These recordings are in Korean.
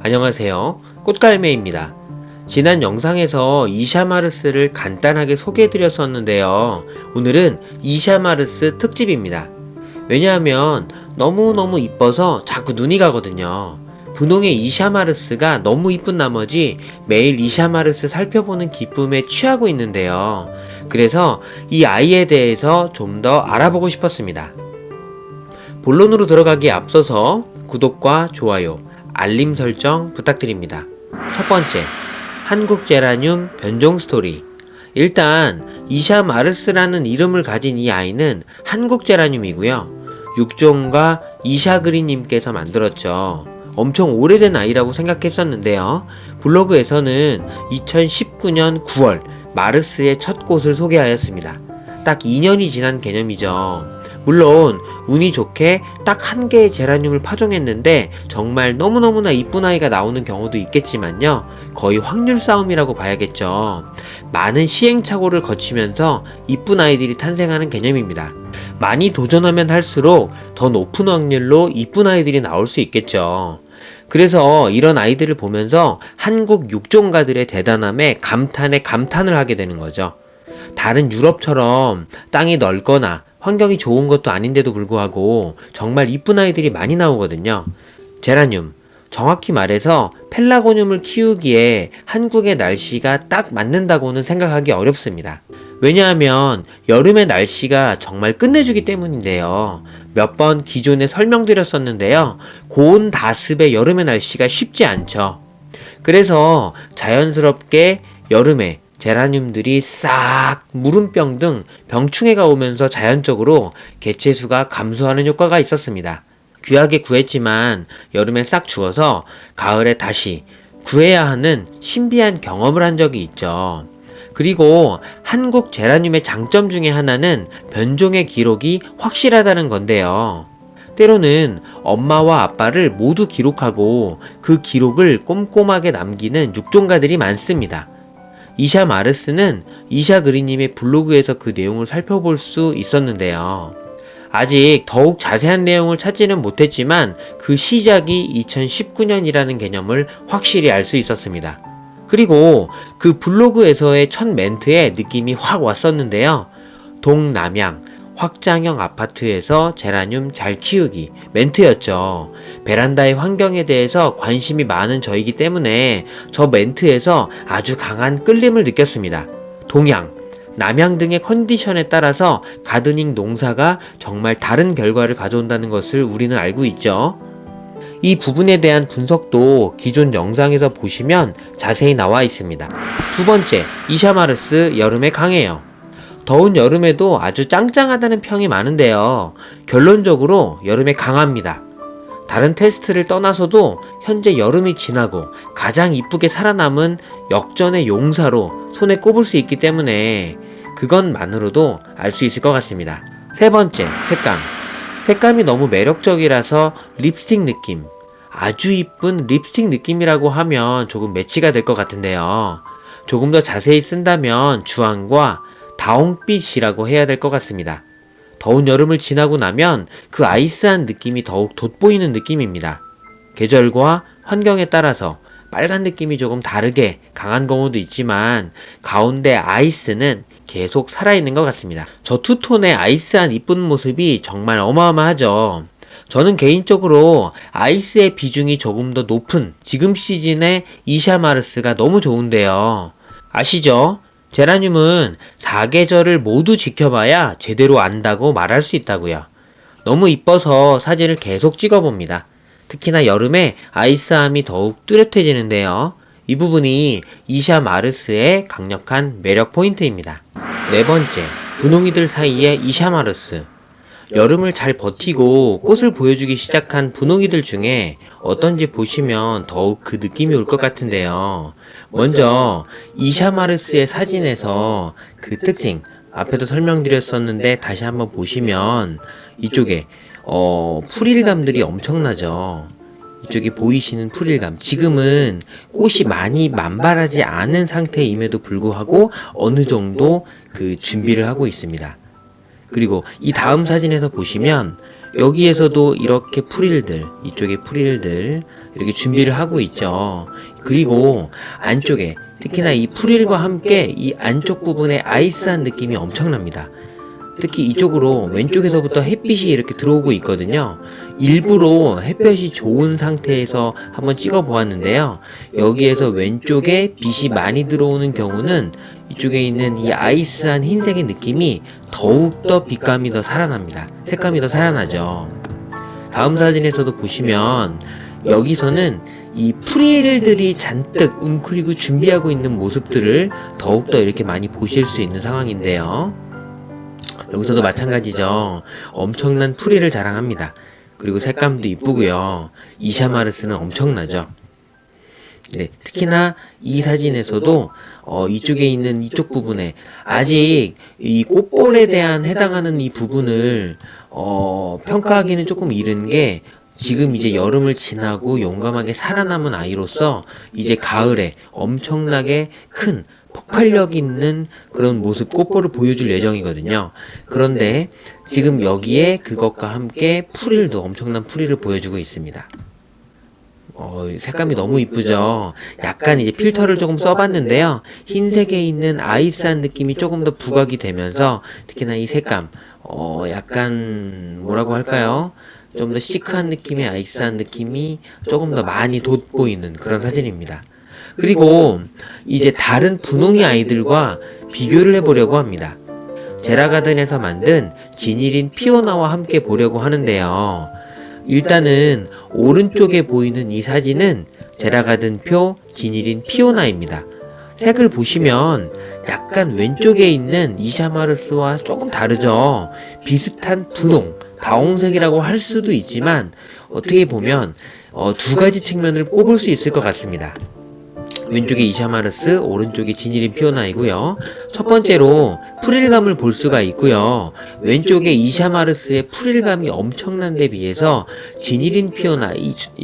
안녕하세요. 꽃갈매입니다. 지난 영상에서 이샤마르스를 간단하게 소개해드렸었는데요. 오늘은 이샤마르스 특집입니다. 왜냐하면 너무너무 이뻐서 자꾸 눈이 가거든요. 분홍의 이샤마르스가 너무 이쁜 나머지 매일 이샤마르스 살펴보는 기쁨에 취하고 있는데요. 그래서 이 아이에 대해서 좀 더 알아보고 싶었습니다. 본론으로 들어가기에 앞서서 구독과 좋아요, 알림 설정 부탁드립니다. 첫 번째, 한국 제라늄 변종 스토리. 일단 이샤마르스라는 이름을 가진 이 아이는 한국 제라늄이고요. 육종과 이샤그리님께서 만들었죠. 엄청 오래된 아이라고 생각했었는데요. 블로그에서는 2019년 9월 마르스의 첫 꽃을 소개하였습니다. 딱 2년이 지난 개념이죠. 물론 운이 좋게 딱 한 개의 제라늄을 파종했는데 정말 너무너무나 이쁜 아이가 나오는 경우도 있겠지만요. 거의 확률 싸움이라고 봐야겠죠. 많은 시행착오를 거치면서 이쁜 아이들이 탄생하는 개념입니다. 많이 도전하면 할수록 더 높은 확률로 이쁜 아이들이 나올 수 있겠죠. 그래서 이런 아이들을 보면서 한국 육종가들의 대단함에 감탄을 하게 되는 거죠. 다른 유럽처럼 땅이 넓거나 환경이 좋은 것도 아닌데도 불구하고 정말 이쁜 아이들이 많이 나오거든요. 제라늄, 정확히 말해서 펠라고늄을 키우기에 한국의 날씨가 딱 맞는다고는 생각하기 어렵습니다. 왜냐하면 여름의 날씨가 정말 끝내주기 때문인데요. 몇 번 기존에 설명드렸었는데요. 고온 다습의 여름의 날씨가 쉽지 않죠. 그래서 자연스럽게 여름에 제라늄들이 싹 물음병 등 병충해가 오면서 자연적으로 개체수가 감소하는 효과가 있었습니다. 귀하게 구했지만 여름에 싹 죽어서 가을에 다시 구해야 하는 신비한 경험을 한 적이 있죠. 그리고 한국 제라늄의 장점 중에 하나는 변종의 기록이 확실하다는 건데요. 때로는 엄마와 아빠를 모두 기록하고 그 기록을 꼼꼼하게 남기는 육종가들이 많습니다. 이샤마르스는 이샤그리님의 블로그에서 그 내용을 살펴볼 수 있었는데요. 아직 더욱 자세한 내용을 찾지는 못했지만 그 시작이 2019년이라는 개념을 확실히 알 수 있었습니다. 그리고 그 블로그에서의 첫 멘트에 느낌이 확 왔었는데요. 동남양 확장형 아파트에서 제라늄 잘 키우기 멘트였죠. 베란다의 환경에 대해서 관심이 많은 저이기 때문에 저 멘트에서 아주 강한 끌림을 느꼈습니다. 동양, 남양 등의 컨디션에 따라서 가드닝 농사가 정말 다른 결과를 가져온다는 것을 우리는 알고 있죠. 이 부분에 대한 분석도 기존 영상에서 보시면 자세히 나와 있습니다. 두 번째, 이샤마르스 여름에 강해요. 더운 여름에도 아주 짱짱하다는 평이 많은데요. 결론적으로 여름에 강합니다. 다른 테스트를 떠나서도 현재 여름이 지나고 가장 이쁘게 살아남은 역전의 용사로 손에 꼽을 수 있기 때문에 그것만으로도 알 수 있을 것 같습니다. 세 번째, 색감. 색감이 너무 매력적이라서 립스틱 느낌. 아주 이쁜 립스틱 느낌이라고 하면 조금 매치가 될 것 같은데요. 조금 더 자세히 쓴다면 주황과 다홍빛이라고 해야 될 것 같습니다. 더운 여름을 지나고 나면 그 아이스한 느낌이 더욱 돋보이는 느낌입니다. 계절과 환경에 따라서 빨간 느낌이 조금 다르게 강한 경우도 있지만 가운데 아이스는 계속 살아있는 것 같습니다. 저 투톤의 아이스한 이쁜 모습이 정말 어마어마하죠. 저는 개인적으로 아이스의 비중이 조금 더 높은 지금 시즌의 이샤마르스가 너무 좋은데요. 아시죠? 제라늄은 4계절을 모두 지켜봐야 제대로 안다고 말할 수 있다고요. 너무 이뻐서 사진을 계속 찍어봅니다. 특히나 여름에 아이스함이 더욱 뚜렷해지는데요. 이 부분이 이샤마르스의 강력한 매력 포인트입니다. 네 번째, 분홍이들 사이의 이샤마르스. 여름을 잘 버티고 꽃을 보여주기 시작한 분홍이들 중에 어떤지 보시면 더욱 그 느낌이 올 것 같은데요. 먼저 이샤마르스의 사진에서 그 특징 앞에도 설명드렸었는데 다시 한번 보시면 이쪽에 풀일감들이 엄청나죠. 이쪽에 보이시는 풀일감, 지금은 꽃이 많이 만발하지 않은 상태임에도 불구하고 어느 정도 그 준비를 하고 있습니다. 그리고 이 다음 사진에서 보시면 여기에서도 이렇게 프릴들, 이쪽에 프릴들, 이렇게 준비를 하고 있죠. 그리고 안쪽에 특히나 이 프릴과 함께 이 안쪽 부분에 아이스한 느낌이 엄청납니다. 특히 이쪽으로 왼쪽에서부터 햇빛이 이렇게 들어오고 있거든요. 일부러 햇볕이 좋은 상태에서 한번 찍어 보았는데요. 여기에서 왼쪽에 빛이 많이 들어오는 경우는 이쪽에 있는 이 아이스한 흰색의 느낌이 더욱더 빛감이 더 살아납니다. 색감이 더 살아나죠. 다음 사진에서도 보시면 여기서는 이 프릴들이 잔뜩 웅크리고 준비하고 있는 모습들을 더욱더 이렇게 많이 보실 수 있는 상황인데요. 여기서도 마찬가지죠. 엄청난 프릴을 자랑합니다. 그리고 색감도 이쁘고요. 이샤마르스는 엄청나죠. 네, 특히나 이 사진에서도 이쪽에 있는 이쪽 부분에 아직 이 꽃볼에 대한 해당하는 이 부분을 평가하기는 조금 이른 게 지금 이제 여름을 지나고 용감하게 살아남은 아이로서 이제 가을에 엄청나게 큰 폭발력 있는 그런 모습 꽃볼을 보여줄 예정이거든요. 그런데 지금 여기에 그것과 함께 프릴도 엄청난 프릴을 보여주고 있습니다. 색감이 너무 이쁘죠. 약간 이제 필터를 조금 써봤는데요. 흰색에 있는 아이스한 느낌이 조금 더 부각이 되면서 특히나 이 색감 약간 뭐라고 할까요? 좀 더 시크한 느낌의 아이스한 느낌이 조금 더 많이 돋보이는 그런 사진입니다. 그리고 이제 다른 분홍이 아이들과 비교를 해보려고 합니다. 제라가든에서 만든 지니린 피오나와 함께 보려고 하는데요. 일단은 오른쪽에 보이는 이 사진은 제라가든표 지니린 피오나입니다. 색을 보시면 약간 왼쪽에 있는 이샤마르스와 조금 다르죠. 비슷한 분홍, 다홍색이라고 할 수도 있지만 어떻게 보면 두 가지 측면을 꼽을 수 있을 것 같습니다. 왼쪽에 이샤마르스, 오른쪽에 지니린 피오나이고요. 첫 번째로 프릴감을 볼 수가 있고요. 왼쪽에 이샤마르스의 프릴감이 엄청난 데 비해서 지니린 피오나,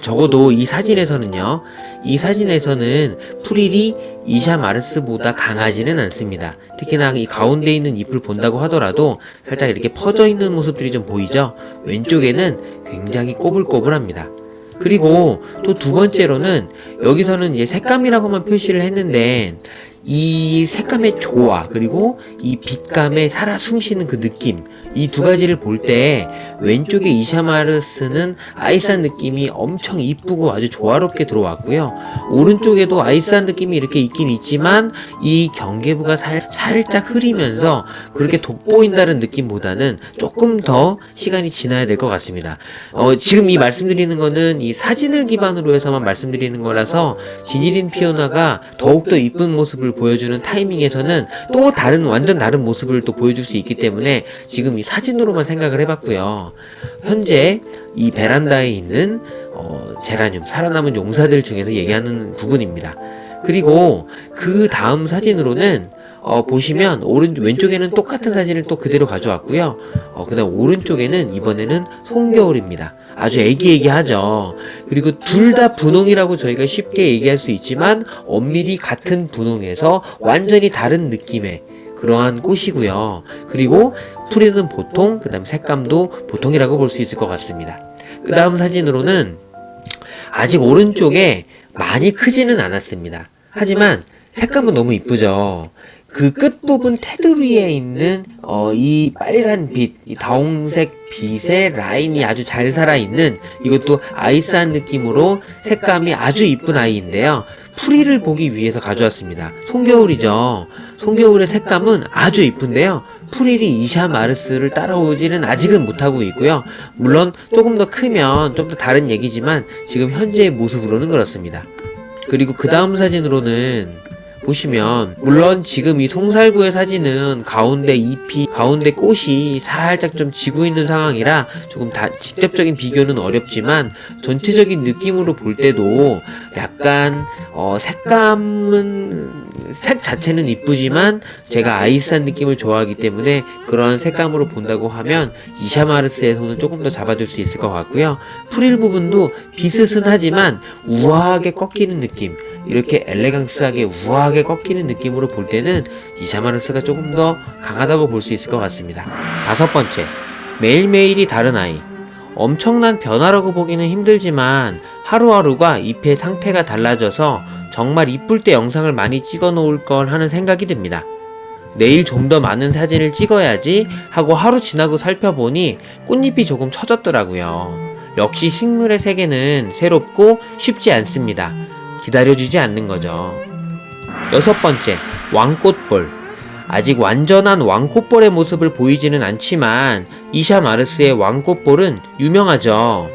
적어도 이 사진에서는요. 이 사진에서는 프릴이 이샤마르스보다 강하지는 않습니다. 특히나 이 가운데 있는 잎을 본다고 하더라도 살짝 이렇게 퍼져 있는 모습들이 좀 보이죠. 왼쪽에는 굉장히 꼬불꼬불합니다. 그리고 또 두 번째로는 여기서는 이제 색감이라고만 표시를 했는데 이 색감의 조화 그리고 이 빛감에 살아 숨쉬는 그 느낌 이 두 가지를 볼 때 왼쪽에 이샤마르스는 아이스한 느낌이 엄청 이쁘고 아주 조화롭게 들어왔고요. 오른쪽에도 아이스한 느낌이 이렇게 있긴 있지만 이 경계부가 살짝 흐리면서 그렇게 돋보인다는 느낌보다는 조금 더 시간이 지나야 될 것 같습니다. 지금 이 말씀드리는 거는 이 사진을 기반으로 해서만 말씀드리는 거라서 지니린 피오나가 더욱더 이쁜 모습을 보여주는 타이밍에서는 또 완전 다른 모습을 또 보여줄 수 있기 때문에 지금 이 사진으로만 생각을 해봤고요. 현재 이 베란다에 있는 제라늄, 살아남은 용사들 중에서 얘기하는 부분입니다. 그리고 그 다음 사진으로는 보시면 왼쪽에는 똑같은 사진을 또 그대로 가져왔고요. 그 다음 오른쪽에는 이번에는 송겨울입니다. 아주 애기애기하죠. 그리고 둘 다 분홍이라고 저희가 쉽게 얘기할 수 있지만 엄밀히 같은 분홍에서 완전히 다른 느낌의 그러한 꽃이고요. 그리고 프릴은 보통, 그 다음 색감도 보통이라고 볼 수 있을 것 같습니다. 그 다음 사진으로는 아직 오른쪽에 많이 크지는 않았습니다. 하지만 색감은 너무 이쁘죠. 그 끝부분 테두리에 있는 이 빨간 빛, 이 다홍색 빛의 라인이 아주 잘 살아있는 이것도 아이스한 느낌으로 색감이 아주 이쁜 아이인데요. 프릴을 보기 위해서 가져왔습니다. 송겨울이죠. 송겨울의 색감은 아주 이쁜데요. 프릴이 이샤마르스를 따라오지는 아직은 못하고 있고요. 물론 조금 더 크면 좀 더 다른 얘기지만 지금 현재의 모습으로는 그렇습니다. 그리고 그 다음 사진으로는 보시면 물론 지금 이 송살구의 사진은 가운데 잎이 가운데 꽃이 살짝 좀 지고 있는 상황이라 조금 직접적인 비교는 어렵지만 전체적인 느낌으로 볼 때도 약간 색감은 색 자체는 이쁘지만 제가 아이스한 느낌을 좋아하기 때문에 그런 색감으로 본다고 하면 이샤마르스의 손을 조금 더 잡아줄 수 있을 것 같고요. 프릴 부분도 비스슨하지만 우아하게 꺾이는 느낌, 이렇게 엘레강스하게 우아하게 꺾이는 느낌으로 볼 때는 이샤마르스가 조금 더 강하다고 볼 수 있을 것 같습니다. 다섯 번째, 매일매일이 다른 아이. 엄청난 변화라고 보기는 힘들지만 하루하루가 잎의 상태가 달라져서 정말 이쁠 때 영상을 많이 찍어 놓을 걸 하는 생각이 듭니다. 내일 좀 더 많은 사진을 찍어야지 하고 하루 지나고 살펴보니 꽃잎이 조금 처졌더라고요. 역시 식물의 세계는 새롭고 쉽지 않습니다. 기다려주지 않는 거죠. 여섯 번째, 왕꽃볼. 아직 완전한 왕꽃볼의 모습을 보이지는 않지만 이샤마르스의 왕꽃볼은 유명하죠.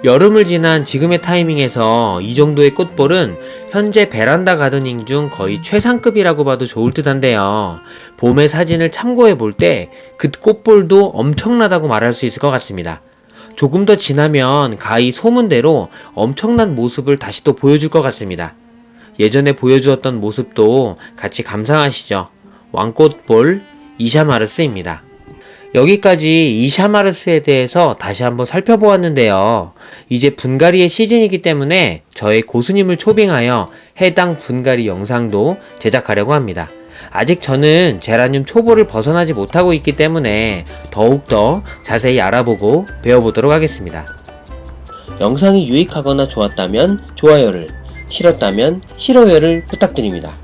여름을 지난 지금의 타이밍에서 이 정도의 꽃볼은 현재 베란다 가드닝 중 거의 최상급이라고 봐도 좋을 듯한데요. 봄의 사진을 참고해 볼 때 그 꽃볼도 엄청나다고 말할 수 있을 것 같습니다. 조금 더 지나면 가히 소문대로 엄청난 모습을 다시 또 보여줄 것 같습니다. 예전에 보여주었던 모습도 같이 감상하시죠. 왕꽃볼 이샤마르스입니다. 여기까지 이샤마르스에 대해서 다시 한번 살펴보았는데요. 이제 분갈이의 시즌이기 때문에 저의 고수님을 초빙하여 해당 분갈이 영상도 제작하려고 합니다. 아직 저는 제라늄 초보를 벗어나지 못하고 있기 때문에 더욱더 자세히 알아보고 배워보도록 하겠습니다. 영상이 유익하거나 좋았다면 좋아요를, 싫었다면 싫어요를 부탁드립니다.